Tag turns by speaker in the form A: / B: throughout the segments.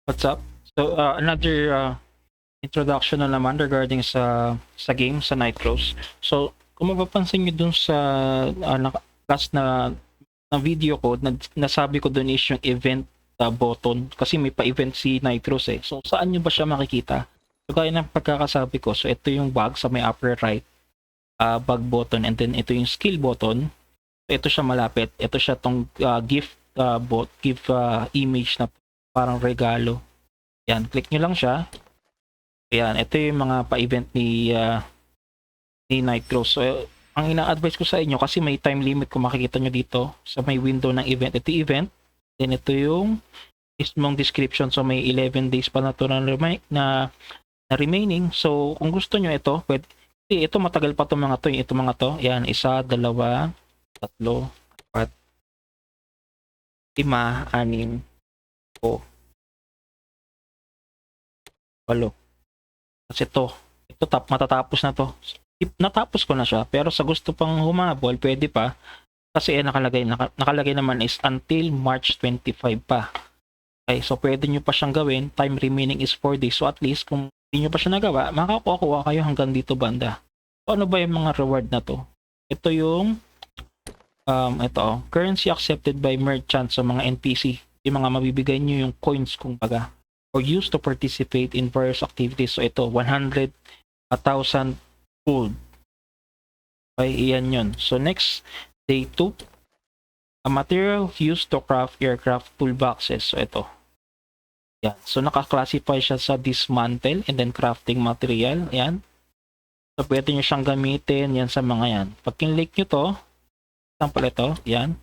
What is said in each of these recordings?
A: What's up? So, another introduction na naman regarding sa game, sa Nitros. So, kung mapapansin nyo dun sa last na video ko, nasabi ko dun is yung event button. Kasi may pa-event si Nitros eh. So, saan nyo ba siya makikita? So, gaya ng pagkakasabi ko, so ito yung bug sa may upper right, bug button, and then ito yung skill button. So, ito siya malapit. Ito siya tong gift image na parang regalo. Yan, click nyo lang siya. Ayan, ito yung mga pa-event ni Nitro. So, ang ina-advise ko sa inyo, kasi may time limit kung makikita nyo dito sa may window ng event. Ito yung event. Then ito yung mismong description. So, may 11 days pa na ito na remaining. So, kung gusto nyo ito, pwede, ito matagal pa itong mga to. Ito mga to. Ayan, 1, 2, 3, 4, 5, 6, 7, 8. Kasi ito matatapos na to. Natapos ko na siya, pero sa gusto pang humabol, pwede pa. Kasi nakalagay naman is until March 25 pa. Okay, so pwede nyo pa siyang gawin. Time remaining is 4 days. So at least kung hindi nyo pa siya nagawa, makakuha kayo hanggang dito banda. So ano ba yung mga reward na to? Ito yung currency accepted by merchants sa mga NPC. Yung mga mabibigay nyo yung coins kung baga, or used to participate in various activities. So ito, 100,000 gold. Okay, iyan yun. So next, day 2, a material used to craft aircraft toolboxes. So ito. Yan. So naka-classify siya sa dismantle and then crafting material. Yan. So pwede nyo siyang gamitin yan sa mga yan. Pag kinlik nyo to, sample ito, yan.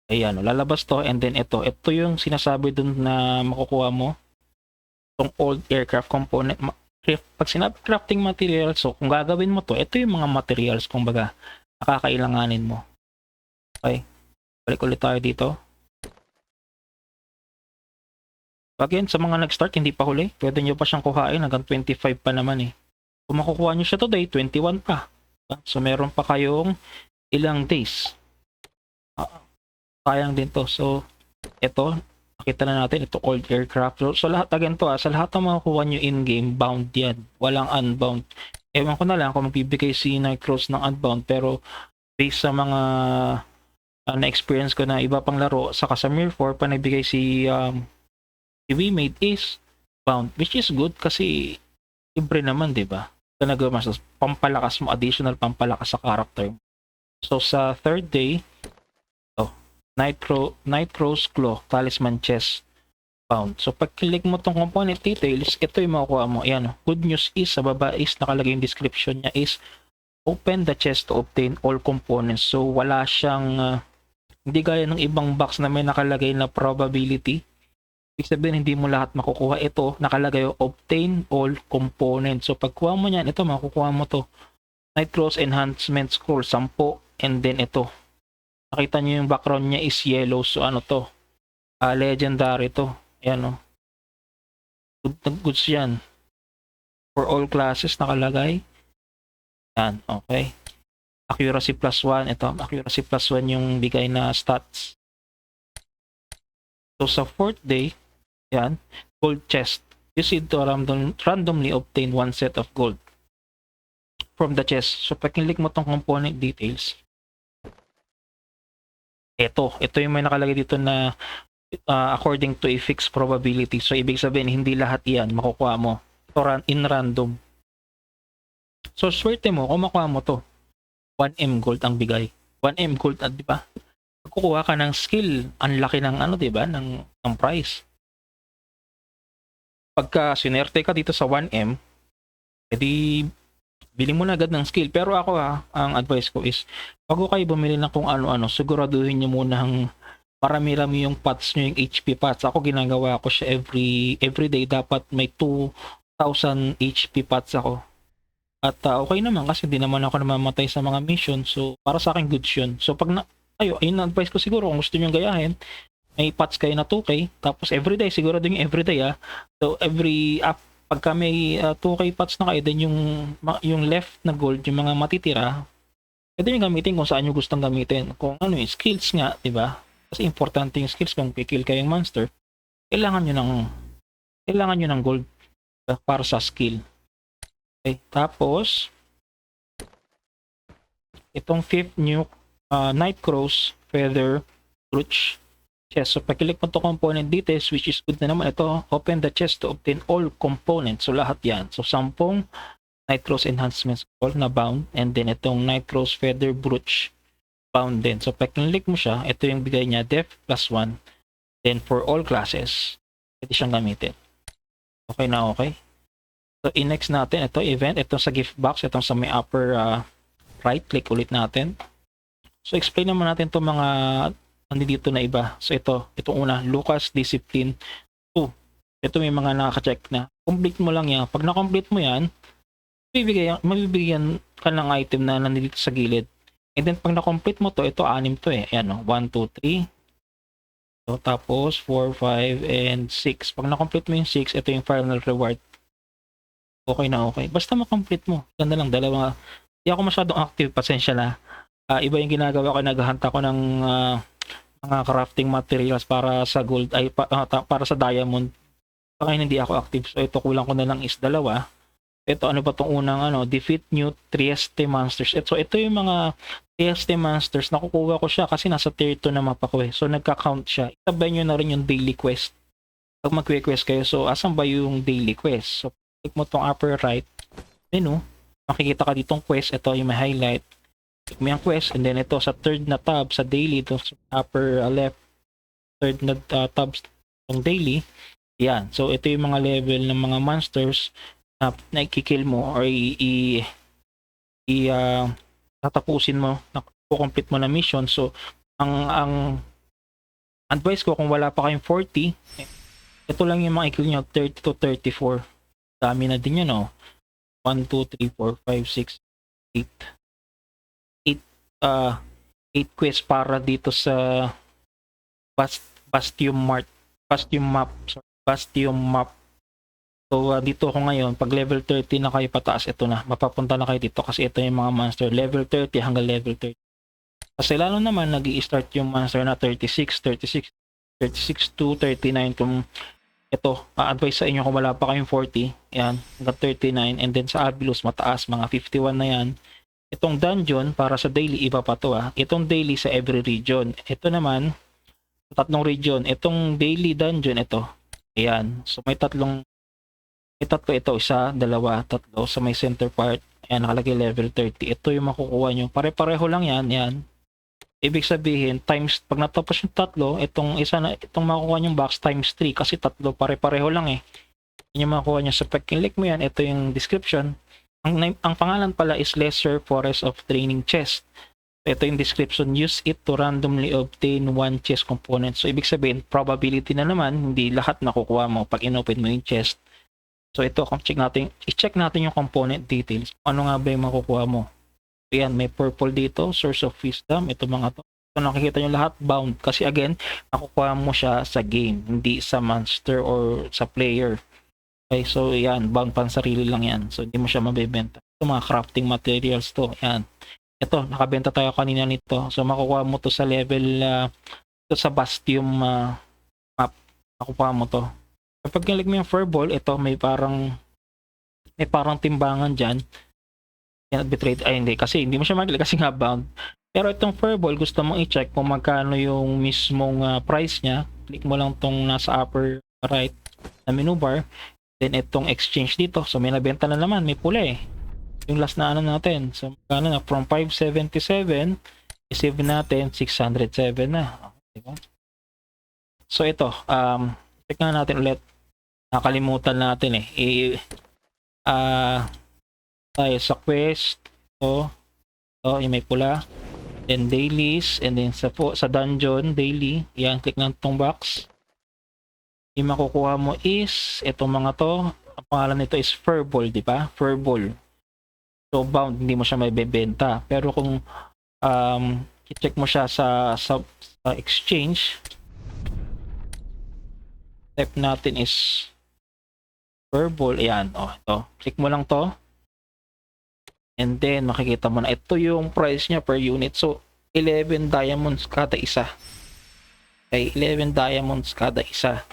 A: Ayan, lalabas to, and then ito yung sinasabi dun na makukuha mo, itong old aircraft component. Pag sinabi crafting materials, so kung gagawin mo to, ito yung mga materials kung baga nakakailanganin mo. Okay, balik ulit tayo dito. Again, sa mga nag-start, hindi pa huli, pwede nyo pa siyang kuhain, hanggang 25 pa naman eh. Kung makukuha nyo siya today, 21 pa. So meron pa kayong ilang days. Sayang din to. So ito, nakita na natin, ito old aircraft. So lahat again to, sa lahat ng makukuha nyo in-game, bound yan. Walang unbound. Ewan ko na lang kung magbibigay si Nitros ng unbound, pero based sa mga na-experience ko na iba pang laro, saka sa Mir 4, pa nagbigay si WeMade is bound, which is good kasi libre naman, di ba? Nagawa mas pampalakas mo, additional pampalakas sa character. So sa third day, Nitro's Claw, Talisman Chest found. So pag click mo tong component details, ito yung makukuha mo. Ayan, good news is, sa baba is nakalagay yung description niya is, open the chest to obtain all components. So wala siyang, hindi gaya ng ibang box na may nakalagay na probability. Ibig sabihin, hindi mo lahat makukuha. Ito, nakalagay obtain all components. So pagkuha mo niyan, ito makukuha mo to. Nitro's Enhancement Scroll, 10. And then ito, nakita nyo yung background niya is yellow. So ano to? Legendary to. Ayan o. Goods yan. For all classes nakalagay. Yan. Okay. Accuracy +1. Ito. Accuracy +1 yung bigay na stats. So sa fourth day, yan. Gold chest. You see to randomly obtain 1 set of gold from the chest. So pag kinlik mo tong component details, ito yung may nakalagay dito na according to a fixed probability. So ibig sabihin, hindi lahat yan makukuha mo. Ito in random. So swerte mo kung makuha mo to. 1M gold ang bigay. 1M gold, di ba? Kukuha ka ng skill, ang laki ng di ba, ng price. Pagka sinerte ka dito sa 1M, edi bili mo na agad ng skill. Pero ako ang advice ko is, bago kayo bumili ng kung ano-ano, siguraduhin nyo muna marami-rami yung pots nyo, yung HP pots. Ako ginagawa ko siya every day. Dapat may 2,000 HP pots ako. At okay naman kasi hindi naman ako namamatay sa mga mission. So para sa akin, good yun. So pag ayun na advice ko siguro, kung gusto nyo gayahin, may pots kayo na 2K. Tapos everyday, siguro din yung everyday So pagka may 2K pots na kayo, then yung left na gold, yung mga matitira, pwede nyo gamitin kung saan nyo gustong gamitin. Kung skills nga, di ba? Kasi importante yung skills. Kung kikill kayong monster, kailangan nyo ng gold para sa skill. Okay, tapos itong fifth new Nightcraw's Feather Brooch chest. So pag-click mo to component details, which is good na naman ito, open the chest to obtain all components. So lahat yan. So 10 Nightcraw's enhancements all na bound, and then itong Nightcraw's Feather Brooch bound din. So pag-click mo siya, ito yung bigay niya, def +1. Then for all classes, pwede siyang gamitin. Okay na okay. So in-next natin, ito event, ito sa gift box, itong sa may upper right, click ulit natin. So explain naman natin itong mga nandito na iba. So itong una, Lucas Discipline 2. Ito may mga nakaka-check na. Complete mo lang yan. Pag na-complete mo yan, mabibigyan ka ng item na nandito sa gilid. And then pag na-complete mo to, ito 6 to eh. Ayan o, 1, 2, 3. So tapos 4, 5, and 6. Pag na-complete mo yung 6, ito yung final reward. Okay na okay. Basta ma-complete mo. Ganda lang, dalawa. Hindi ako masyadong active, pasensya na. Iba yung ginagawa ko, naghahanta ko ng mga crafting materials para sa gold, para sa diamond. Baka hindi ako active. So ito kulang ko na lang is 2. Ito ano ba tong unang defeat new Trieste monsters. So ito yung mga Trieste monsters, nakukuha ko siya kasi nasa tier 2 na mapa ko eh. So nagka-count siya. Itabay nyo na rin yung daily quest. Pag mag-request kayo, so asan ba yung daily quest? So click mo tong upper right menu, makikita ka ditong quest. Ito yung may highlight. Click mo yung quest, and then ito sa third na tab sa daily, ito sa upper left, third na tab ng daily. Yan. So ito yung mga level ng mga monsters na i-kill mo or tatapusin mo, complete mo na mission. So ang advice ko kung wala pa kayong 40, ito lang yung mga i-kill nyo, 30 to 34. Dami na din yun, no? 1, 2, 3, 4, 5, 6, 8 quests para dito sa Bastion map. So dito ako ngayon, pag level 30 na kayo pataas, ito na, mapapunta na kayo dito kasi ito yung mga monster, level 30 hanggang level 30. Kasi lalo naman, nag-i-start yung monster na 36 to 39. Kung ito, advice sa inyo kung wala pa kayong 40, yan, hanggang 39, and then sa Abilus, mataas, mga 51 na yan. Itong dungeon, para sa daily, iba pa to Itong daily sa every region. Ito naman, 3 region. Itong daily dungeon, ito. Ayan. So may tatlo ito, 1, 2, 3. Sa may center part, ayan, nakalagay level 30. Ito yung makukuha nyo. Pare-pareho lang yan. Ibig sabihin, pag natapos yung 3, itong makukuha nyong box times 3 kasi 3 pare-pareho lang eh. Yun yung makukuha nyo. So pag click mo yan, ito yung description. Ang pangalan pala is Lesser Forest of Training Chest. Ito yung description, use it to randomly obtain 1 chest component. So ibig sabihin, probability na naman, hindi lahat nakukuha mo pag inopen mo yung chest. So ito, i-check natin yung component details. Ano nga ba yung makukuha mo? Ayan, may purple dito, Source of Wisdom, ito mga to. So nakikita nyo lahat bound kasi again, makukuha mo siya sa game, hindi sa monster or sa player. Okay, so yan, bound pansarili lang yan. So hindi mo siya mabebenta. Ito mga crafting materials to. Yan. Ito, nakabenta tayo kanina nito. So makukuha mo to sa level ito sa Bastion map. Makukuha mo to. Kapag click mo yung Furball, ito may parang timbangan diyan. Yan, betrayed. Ay hindi, kasi hindi mo siya makikita kasi nga bound. Pero itong Furball, gusto mong i-check kung magkano yung mismong price niya. Click mo lang tong nasa upper right na menu bar. Then itong exchange dito. So may nabenta na naman, may pula eh. Yung last na natin. So magkano na, from 577, receive natin 607 na. Diba? So ito, check na natin ulit. Nakalimutan natin eh. Tayo sa quest. So yung may pula. Then dailies, and then sa dungeon daily, yan, click lang tong box. Yung makukuha mo is itong mga to. Ang pangalan nito is Furball, di ba? Furball. So bound, hindi mo siya maibebenta. Pero kung i-check mo siya sa exchange, step natin is Furball. Ayan, ito. Click mo lang to. And then makikita mo na ito yung price niya per unit. So 11 diamonds kada isa. ay 11 diamonds kada isa.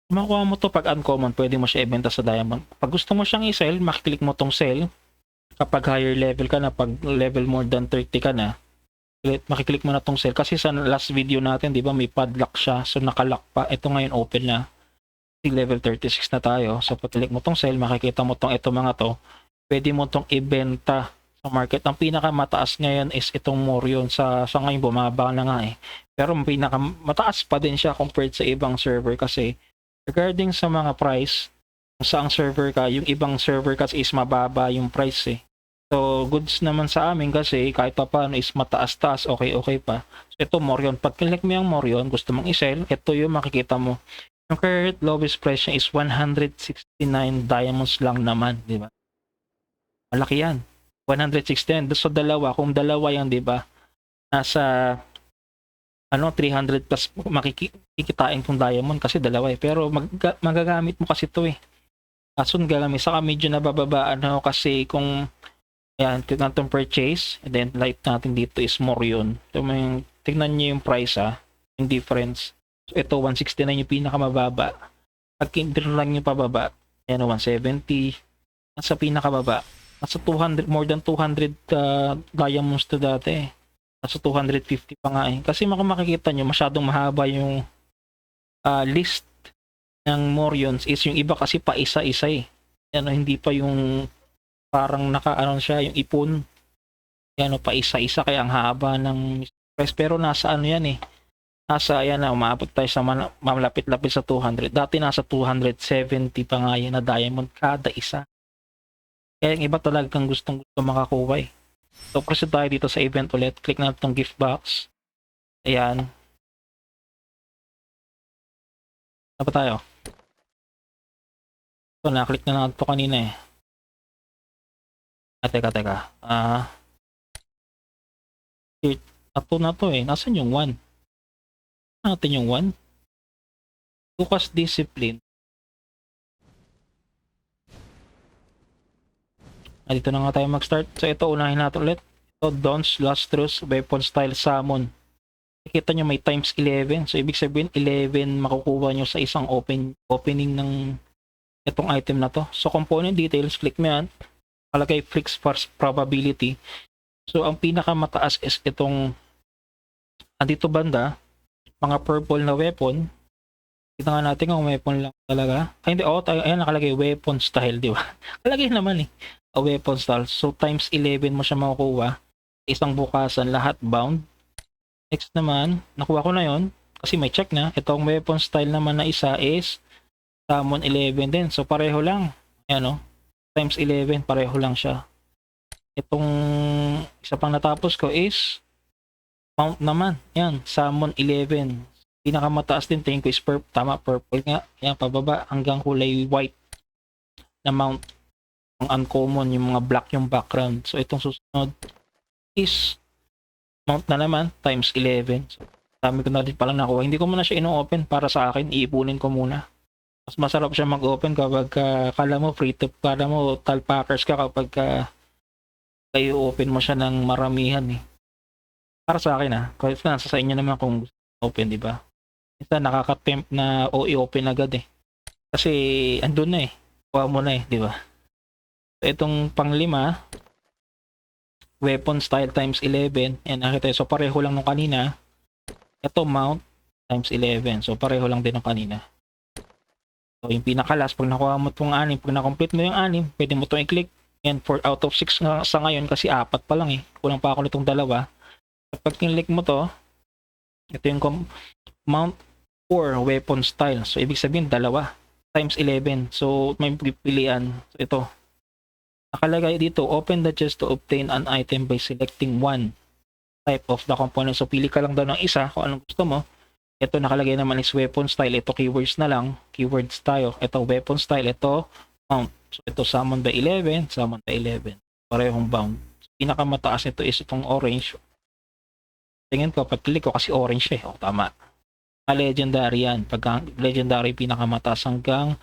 A: Makuha mo to pag uncommon, pwede mo siya ibenta sa diamond. Pag gusto mo siyang i-sell, makiklik mo tong sell. Kapag higher level ka na, pag level more than 30 ka na, makiklik mo na tong sell. Kasi sa last video natin, di ba, may padlock siya. So nakalock pa. Ito ngayon open na. Level 36 na tayo. So pag-click mo tong sell, makikita mo tong ito mga to. Pwede mo tong ibenta sa market. Ang pinakamataas ngayon is itong Morion. Sa ngayon bumaba na nga eh. Pero pinakamataas pa din siya compared sa ibang server kasi regarding sa mga price, kung saang server ka, yung ibang server kasi is mababa yung price eh. So, goods naman sa amin kasi kahit pa paano is mataas-taas, okay pa. So, ito Morion. Pag click mo yung Morion, gusto mong i-sell, ito yung makikita mo. Yung current lowest price niya is 169 diamonds lang naman, di ba? Malaki yan. 169. So, dalawa. Kung dalawa yan, di ba? Nasa 300 plus makikitain kung diamond kasi dalawa eh. Pero magagamit mo kasi ito eh. Kaso gagamit. Saka medyo nabababaan ako kasi kung yan, tignan itong purchase and then light natin dito is more yun. So, tignan nyo yung price yung difference. So, ito 169 yung pinakamababa. Pag lang yung pababa, yan 170. Nasa pinakamababa, nasa 200, more than 200 diamonds to dati eh. Nasa 250 pa nga eh. Kasi makikita nyo, masyadong mahaba yung list ng Morions is yung iba kasi pa isa-isa eh. Ano, hindi pa yung parang siya, yung ipon. Ano, pa isa-isa kaya ang haba ng price. Pero nasa ano yan eh. Nasa, ayan na, umabot tayo sa malapit-lapit sa 200. Dati nasa 270 pa nga yan na diamond kada isa. Kaya yung iba talagang gustong makakuha eh. So, proceed tayo dito sa event ulit. Click natin itong gift box. Ayan. Ano pa tayo? So, naklik na natin ito kanina eh. Teka. Ito na to eh. Nasaan yung 1? Natin yung 1. Focus discipline. Dito na nga tayo mag-start. So, ito, unahin natin ulit. Ito, Dawn's Lustrous Weapon Style Summon. Nakikita nyo may times 11. So, ibig sabihin, 11 makukuha nyo sa isang opening ng itong item na to. So, component details, click mo yan. Kalagay fixed first probability. So, ang pinakamataas is itong dito banda, mga purple na weapon. Kita nga natin kung weapon lang talaga. Ay, hindi. Ayan, nakalagay weapon style, di ba? Kalagay naman eh. A weapon style. So, times 11 mo siya makukuha. Isang bukasan, lahat bound. Next naman, nakuha ko na yon kasi may check na. Itong weapon style naman na isa is summon 11 din. So, pareho lang. Ayan o. Times 11, pareho lang siya. Itong isa pang natapos ko is mount naman. Yan, summon 11. Pinakamataas din tingin ko is purple nga. Yan, pababa hanggang kulay white na mount. Ang uncommon, yung mga black yung background. So, itong susunod is mount na naman times 11. So, dami ko na rin palang nakuha. Hindi ko muna siya ino-open para sa akin. Iipunin ko muna. Mas masarap siya mag-open kapag kala mo free to, kala mo talpackers ka kapag kayo open mo siya ng maramihan eh. Para sa akin kahit nasa sa inyo naman kung gusto open, di ba? Isa nakaka-tempt na i-open agad eh. Kasi andun na eh. Kuha mo na eh, di ba? So, itong pang-5, weapon style times 11. Yan, nakita. So, pareho lang nung kanina. Ito, mount times 11. So, pareho lang din nung kanina. So, yung pinakalas, pag nakuha mo itong 6, pag na-complete mo yung 6, pwede mo itong i-click. Yan, 4 out of 6 sa ngayon kasi 4 pa lang eh. Kulang pa ako nitong 2. Pag kinlik mo to, ito yung mount 4 weapon style. So, ibig sabihin, 2 times 11. So, may pipilian. So, ito. Nakalagay dito, open the chest to obtain an item by selecting one type of the component. So, pili ka lang daw ng isa kung anong gusto mo. Ito nakalagay naman is weapon style. Ito keywords na lang. Keywords tayo. Ito weapon style. Ito mount. So, ito summon by 11. Summon by 11. Parehong bound. So, pinakamataas nito is itong orange. Tingin ko, pag-click ko kasi orange eh. O, tama. Legendary yan. Pag legendary, pinakamataas hanggang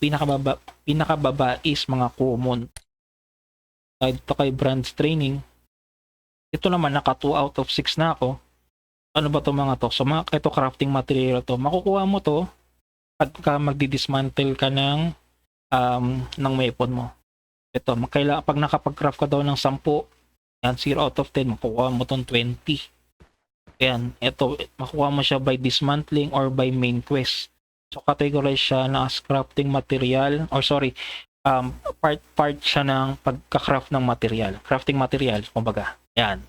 A: pinakababa is mga common. Dito kay brands training. Ito naman, naka 2 out of 6 na ako. Ano ba 'tong mga 'to? So, ito crafting material 'to. Makukuha mo 'to pagka magdi-dismantle ka ng weapon mo. Ito, 'pag nakapag-craft ka daw ng 10, yan, 0 out of 10, makukuha mo 'tong 20. Ayan, ito, makukuha mo siya by dismantling or by main quest. So, categorize siya na as crafting material, or sorry, part siya ng pagka-craft ng material. Crafting material, kumbaga. Yan.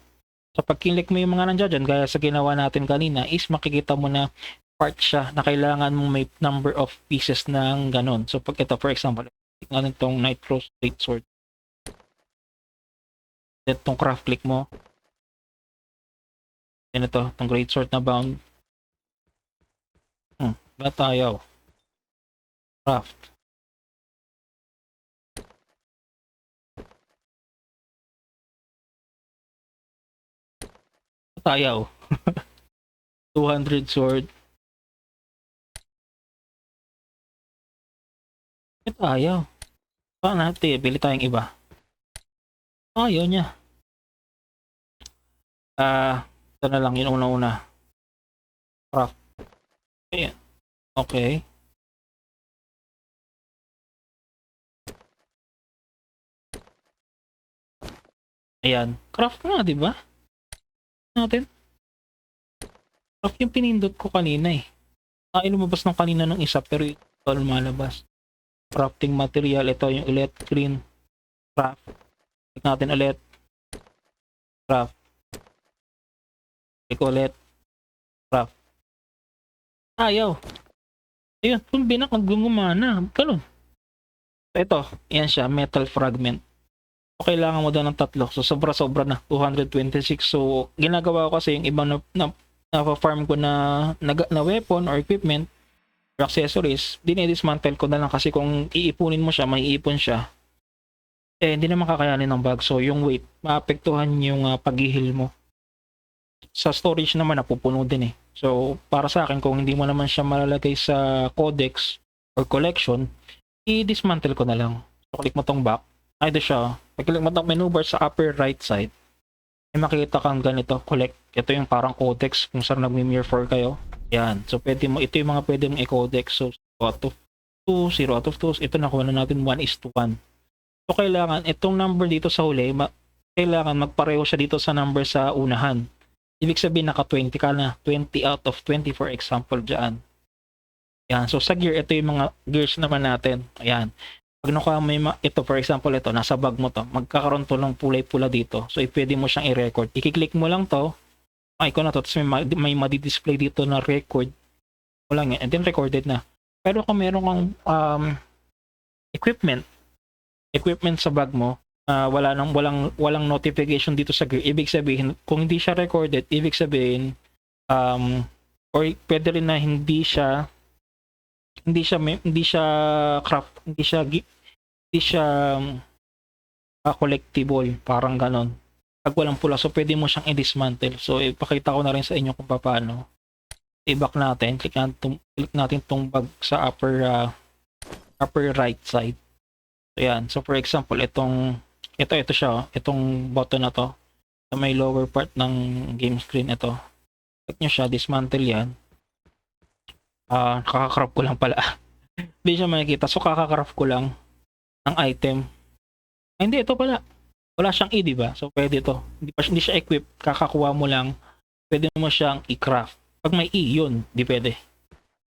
A: So, pag kinlik mo yung mga nandiyan dyan, gaya sa ginawa natin kanina, is makikita mo na part siya na kailangan mong may number of pieces ng ganun. So, pag ito, for example, tingnan itong Nightcross Greatsword. Itong craft click mo. Yan ito, itong Greatsword na bound. Ba't ayaw? Craft. Ba't ayaw? 200 sword. Ba't ayaw? Baka natin, bili tayong iba. Ayaw niya. Ito na lang, yung una-una. Craft. Ayan. Okay. Ayan. Craft nga, di ba? Natin. Craft yung pinindot ko kanina eh. Lumabas ng kanina ng isa pero ito lumalabas. Crafting material. Ito yung ulit. Green. Craft. Click natin ulit. Craft. Click ulit. Craft. Ayaw. Ayun. Kung binak nag-gumana. Ganun. Ito. Yan siya. Metal fragment. So, kailangan mo daw ng 3. So, sobra-sobra na. 226. So, ginagawa ko kasi yung ibang na-farm ko na weapon or equipment or accessories, dinidismantle ko na lang kasi kung iipunin mo siya, may iipon siya. Hindi naman kakayanin ng bag. So, yung weight, maapektuhan yung pag-heal mo. Sa storage naman, napupuno din eh. So, para sa akin, kung hindi mo naman siya malalagay sa codex or collection, i-dismantle ko na lang. So, click mo tong back. Ay, ito siya. Pag-click mo tong menu bar sa upper right side, may makikita kang ganito, collect. Ito yung parang codex kung saan nag-mirror 4 kayo. Yan. So, ito yung mga pwede mong i-codex. So, 0 out of 2, 0 out of 2. Ito nakuha na natin 1:1. So, kailangan, itong number dito sa huli, kailangan magpareho siya dito sa number sa unahan. Ibig sabihin, naka-20 ka na. 20 out of 20 for example dyan. Yan. So, sa gear, ito yung mga gears naman natin. Ayan. Pag nakuha mo ito, for example, ito, nasa bag mo to, magkakaroon to ng pulay-pula dito. So, pwede mo siyang i-record. I-click mo lang to, icon na to, tapos may madi-display dito na record. Wala nga, and then recorded na. Pero kung meron kang equipment sa bag mo, walang notification dito sa gear, ibig sabihin, kung hindi siya recorded, ibig sabihin, or pwede rin na hindi siya craft, hindi siya collectible, parang ganon. Pag walang pula, so pwede mo siyang i-dismantle. So ipakita ko na rin sa inyo kung paano. I-back natin, click natin tong bag sa upper right side. So yan. So for example, ito siya, itong button na to, sa may lower part ng game screen, ito. Click nyo siya, dismantle yan. Kakakrap ko lang pala. Hindi siya makikita. So, kakakrap ko lang ng item. Hindi, ito pala. Wala siyang E, diba? So, pwede ito. Hindi siya equip. Kakakuha mo lang. Pwede mo siyang i-craft. Pag may E, yun. Hindi pwede.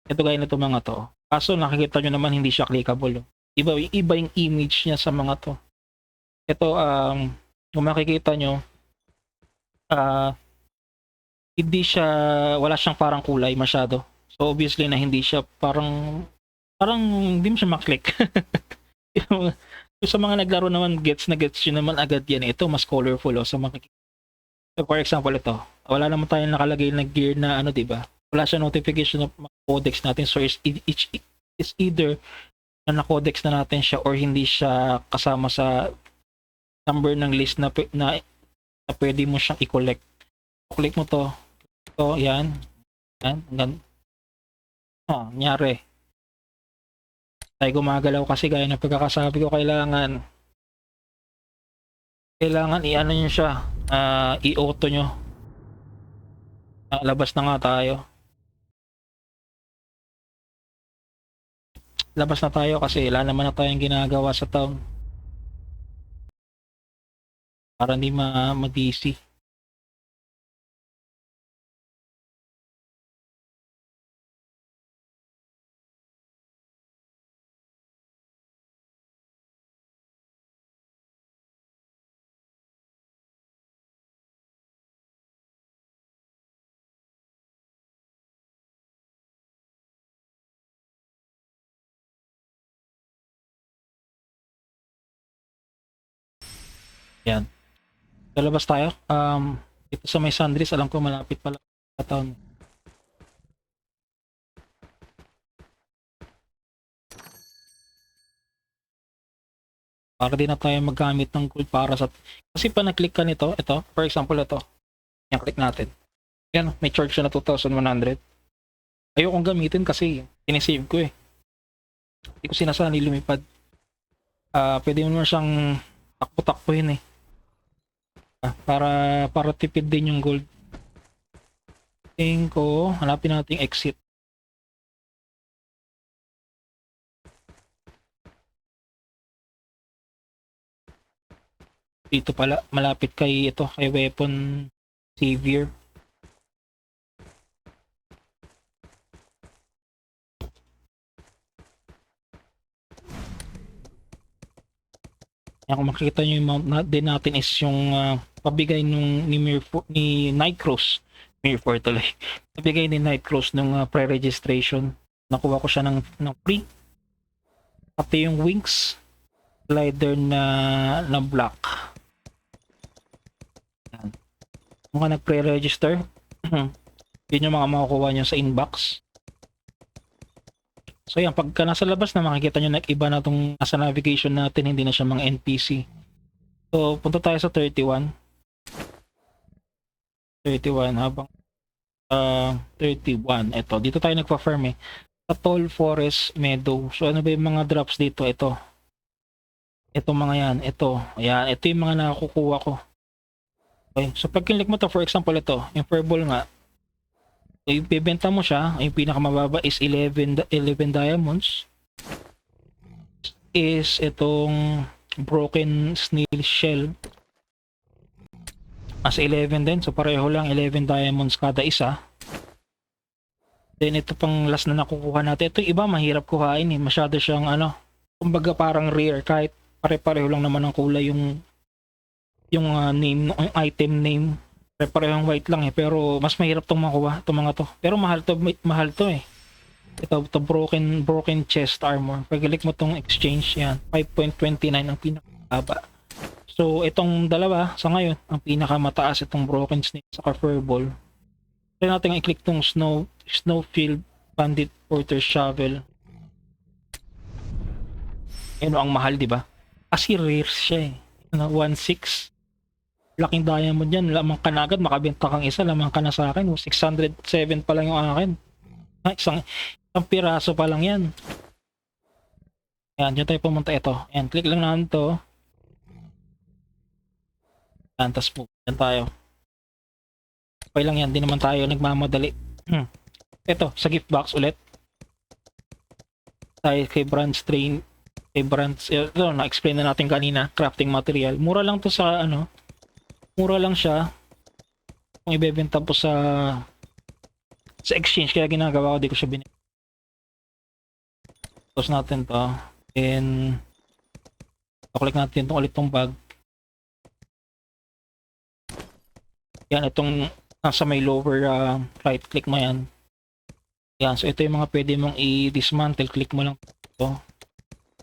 A: Ito gaya na ito mga to. Kaso, nakikita nyo naman hindi siya clickable. Iba yung image niya sa mga to. Ito, kung makikita nyo, wala siyang parang kulay masyado. So obviously na hindi siya parang hindi mo siya maklik. yung sa mga naglaro naman, gets yun naman agad yan. Ito mas colorful sa makikita. So for example, ito, wala naman tayong nakalagay na gear na diba? Wala siya notification ng codex natin. So it's either na codex na natin siya or hindi siya kasama sa number ng list na pwede mo siyang i-collect. Click mo to. Ito, yan. Nyari. Tayo gumagalaw kasi gaya ng pagkakasabi ko, kailangan i-ano nyo siya, i-auto nyo. Labas na nga tayo. Labas na tayo kasi wala naman na tayong ginagawa sa town. Para hindi ma-DC. Yan. Lalabas tayo. Dito sa may Sandris, alam ko malapit pala sa town. Para din na tayo maggamit ng gold para sa... Kasi pa na-click ka nito, ito, for example ito. Yan, click natin. Yan, may charge siya na 2,100. Ayokong gamitin kasi sinisave ko eh. Hindi ko sinasali lumipad. Pwede mo naman siyang takpo-takpuhin eh. Para tipid din yung gold. Tingin ko, hanapin natin exit. Dito pala, malapit kay ito, kay weapon savior. Yan, kung makikita nyo yung mount din natin is yung pabigay nung ni Nightcross. Mirror tuloy. Pabigay ni Nightcross nung pre-registration. Nakuha ko siya ng free. Pati yung wings slider na black. Yan. Kung ka nag-pre-register, yun yung mga makukuha nyo sa inbox. So yan, pagka nasa labas na makikita nyo nag-iba na itong nasa navigation natin, hindi na siya mga NPC. So punta tayo sa 31. 31 habang 31. Ito, dito tayo nagpa-farm eh. Sa Tall Forest Meadow. So ano ba yung mga drops dito? Ito. Ito mga yan. Ito. Ayan. Ito yung mga nakukuha ko. Okay. So pag kinlik mo to, for example ito, yung purple nga, yung bibenta mo siya, yung pinakamababa is 11 diamonds. Is itong broken snail shell. As 11 din. So pareho lang 11 diamonds kada isa. Then ito pang last na nakukuha natin. Ito yung iba mahirap kuhain eh. Masyado siyang kumbaga parang rare kahit pare-pareho lang naman ang kulay yung name, yung item name. Parehong white lang eh, pero mas mahirap tong makuha, itong mga to. Pero mahal to eh. Ito broken chest armor. Pag click mo tong exchange yan, 5.29 ang pinakababa. So itong dalawa sa ngayon, ang pinakamataas itong broken snake sa furball. Try natin i-click tong snowfield bandit porter shovel. Ano ang mahal, di ba? Kasi rare siya eh. 1.6. Laking diamond yan, lamang ka na agad, makabenta kang isa, lamang ka na sa akin, 607 pa lang yung akin. Isang piraso pa lang yan. Yan, dyan tayo pumunta ito. Yan, click lang natin to. Yan, tas po, dyan tayo. Okay lang yan, di naman tayo nagmamadali. Ito, sa gift box ulit. Tayo kay branch train, kay branch, ito, na-explain na natin kanina, crafting material. Mura lang to sa mura lang siya kung ibebenta po sa exchange, kaya ginagawa ko, di ko siya binili. Close natin to and click natin itong ulit tong bag. Yan, itong nasa may lower right click mo yan. Yan, so ito yung mga pwede mong i-dismantle, click mo lang ito.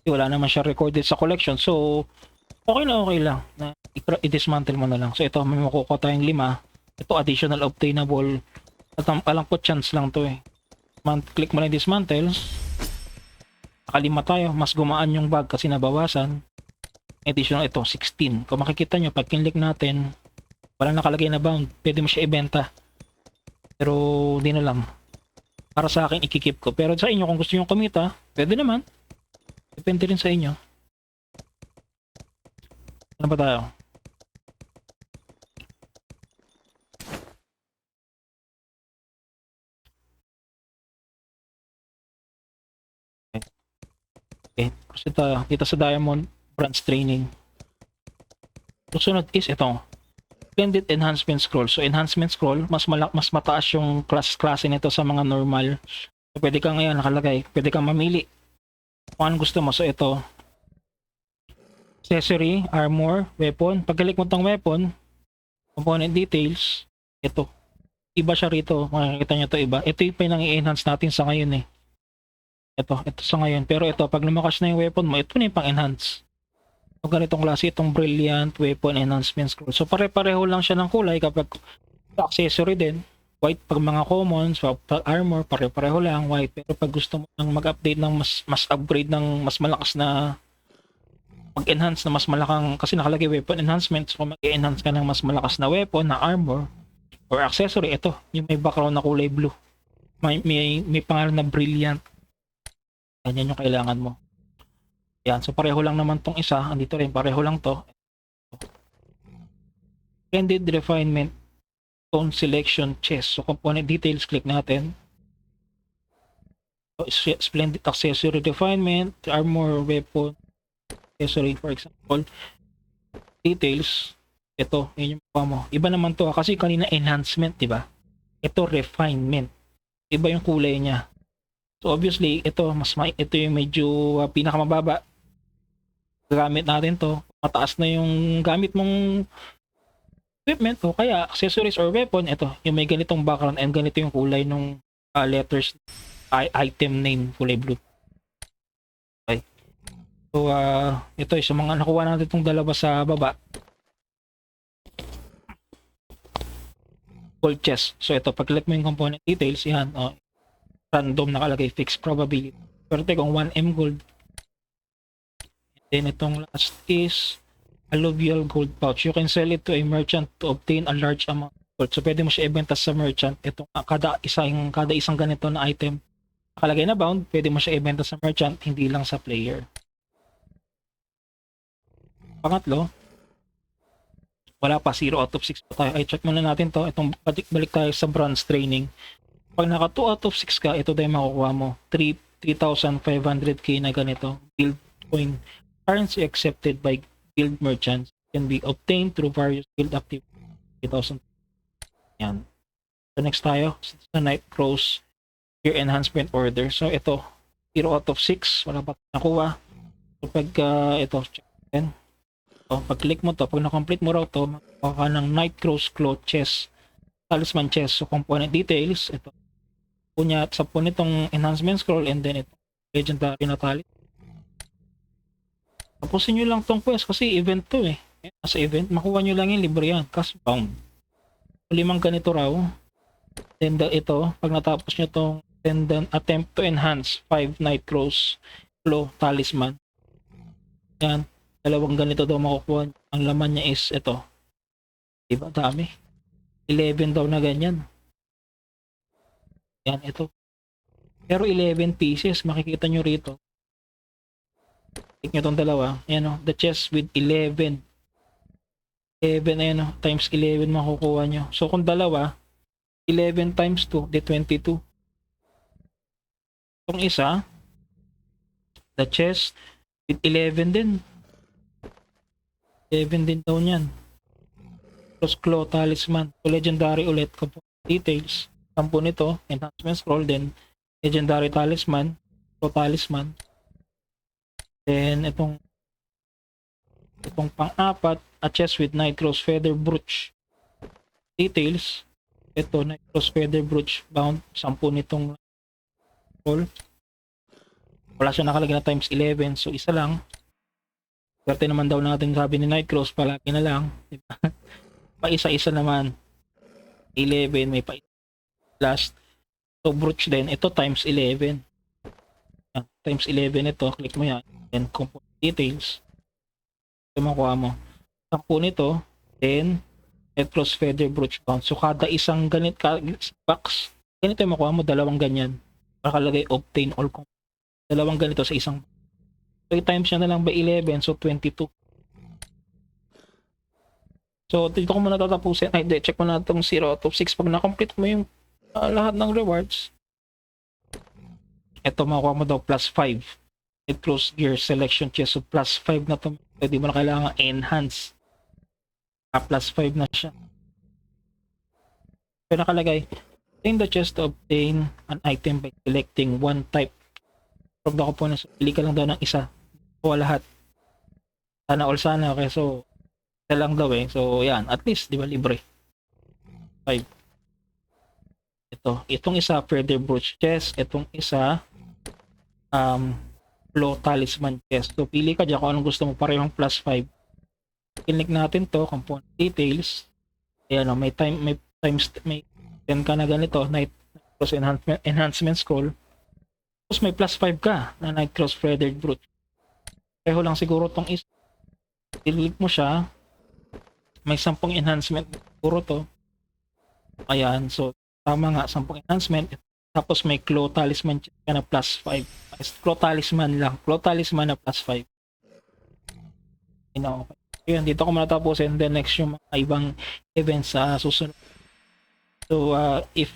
A: Wala naman siya recorded sa collection, so okay lang na i-dismantle mo na lang. So ito, may makukuha tayong 5. Ito additional obtainable. At alam ko chance lang to eh. Click mo lang dismantle. Nakalima tayo. Mas gumaan yung bag kasi nabawasan. Additional ito, 16. Kung makikita nyo, pag kinlik natin, wala nakalagay na bound. Pwede mo siya ibenta. Pero di na lang. Para sa akin, ikikip ko. Pero sa inyo, kung gusto nyo kumita, pwede naman. Depende rin sa inyo. Ano ba tayo? Okay, kasi dito sa Diamond Branch Training. Susunod is ito. Splendid Enhancement Scroll. So Enhancement Scroll, mas mataas yung klase nito sa mga normal. So, pwede kang ngayon nakalagay, pwede kang mamili kung anong gusto mo. So ito, accessory, armor, weapon. Pag-click mo tong weapon, component details, ito. Iba siya rito. Makikita nyo to iba. Ito yung pinang-i-enhance natin sa ngayon eh. Ito sa ngayon. Pero ito, pag lumakas na yung weapon mo, ito na yung pang-enhance. So ganitong klase, itong Brilliant Weapon Enhancement Scroll. So pare-pareho lang siya ng kulay kapag accessory din. White pag mga commons, pag armor, pare-pareho lang, white. Pero pag gusto mo nang mag-update ng mas upgrade ng mas malakas na mag-enhance na mas malakang, kasi nakalagay weapon enhancement, so kung mag-enhance ka ng mas malakas na weapon, na armor, or accessory, ito, yung may background na kulay blue. May pangalan na Brilliant. Ganyan yung kailangan mo. Yan, so pareho lang naman tong isa, andito rin, pareho lang to. Splendid Refinement, Tone Selection, Chest. So component details, click natin. So, Splendid Accessory Refinement, Armor, Weapon, accessory for example, details, ito, yun yung mukha mo. Iba naman to kasi kanina enhancement, di ba? Ito refinement. Iba yung kulay niya. So obviously, ito ito yung medyo pinakamababa. Gamit natin to. Mataas na yung gamit mong equipment o kaya accessories or weapon, ito, yung may ganitong background and ganito yung kulay ng letters, item name, kulay blue. Okay. So, ito yung mga nakuha natin itong dalawa sa baba. Gold chest. So, ito, pag-click mo yung component details, yan, random nakalagay, fixed probability. Pero kung 1M gold. And then, itong last is alluvial gold pouch. You can sell it to a merchant to obtain a large amount of gold. So, pwede mo siya ibenta sa merchant. Itong kada isang ganito na item nakalagay na bound, pwede mo siya ibenta sa merchant, hindi lang sa player. Pangatlo, wala pa, 0 out of 6 pa tayo. Ay, check muna natin to. Itong balik tayo sa bronze training. Pag naka 2 out of 6 ka, ito tayo makukuha mo. 3,500k na ganito. Guild coin. Currency accepted by guild merchants can be obtained through various guild activities. 3,000. Yan. So next tayo sa Night Crows Gear Enhancement Order. So ito, 0 out of 6. Wala pa nakuha. So pag ito, check natin. So, pag-click mo to, pag na-complete mo raw to, makuha ka ng Night Crows Claw Chest, Talisman Chest. So, component details, ito. Punya, sa po nitong enhancement scroll, and then ito, legendary na talisman. Tapusin nyo lang tong quest kasi event to eh. Sa event, makuha nyo lang yung libre yan. Cash bound. 5 ganito raw. Then, ito, pag natapos nyo tong attempt to enhance 5 Night Crows Claw Talisman. Yan. 2 ganito daw makukuha. Ang laman niya is ito. Diba? Dami. 11 daw na ganyan. Yan, ito. Pero 11 pieces, makikita nyo rito. Click nyo itong dalawa. Yan o, the chest with 11. 11, ayan o, times 11 makukuha nyo. So kung dalawa, 11 times 2, di 22. Itong isa, the chest with 11 din. 11 din daw niyan. Cross Claw Talisman. So legendary ulit. Details. 10 nito. Enhancement Scroll. Then legendary Talisman. Claw Talisman. Then itong pang-apat, a chest with Night Crows Feather Brooch. Details. Ito, Night Crows Feather Brooch bound. 10 nitong scroll. Wala siya nakalagay na times 11. So isa lang. Swerte naman daw natin, sabi ni Night Crows, palagi na lang. Diba? Pa isa-isa naman. 11, may pa last. So, brooch din. Ito times 11. Yan, times 11 ito. Click mo yan. Then, component details. Ito makuha mo. 10 nito. Then, Night Crows Feather Brooch bound. So, kada isang box, ganito yung makuha mo, 2 ganyan. Nakalagay, obtain all components. 2 ganito sa isang box. So, times nyo na lang by 11, so 22. So, dito ko muna tatapusin. Ay, check mo na itong 0 out of 6. Pag na-complete mo yung lahat ng rewards, ito makuha mo daw plus 5. Nightcraw's gear selection chest. So plus 5 na to. Pwede mo na kailangan enhance. Plus 5 na siya. So nakalagay, obtain the chest to obtain an item by selecting one type from the components. So, pili ka lang daw ng isa. O lahat. Sana all sana. Okay, so isa lang daw eh. So yan, at least, di ba, libre. 5. Itong isa, further brooch chest. Itong isa, flow talisman chest. So pili ka dyan kung anong gusto mo, parehong plus 5. Click natin to, component details. Ayan o, may 10 ka na ganito, Nightcraw's enhancement scroll. Tapos may plus 5 ka na Nightcraw's feathered brooch. Pareho lang siguro tong isa. Click mo siya, may 10 enhancement siguro to. Ayan, so tama nga, 10 enhancement. Tapos may claw talisman ka na plus 5. Claw talisman lang, claw talisman na plus 5. Okay. Ayan, dito ko muna tapusin. Then next yung mga ibang events sa susunod. So if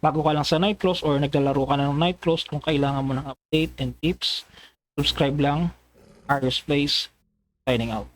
A: bago ka lang sa Nightcraw's or naglalaro ka na ng Nightcraw's, kung kailangan mo ng update and tips, subscribe lang. Arius Plays, signing out.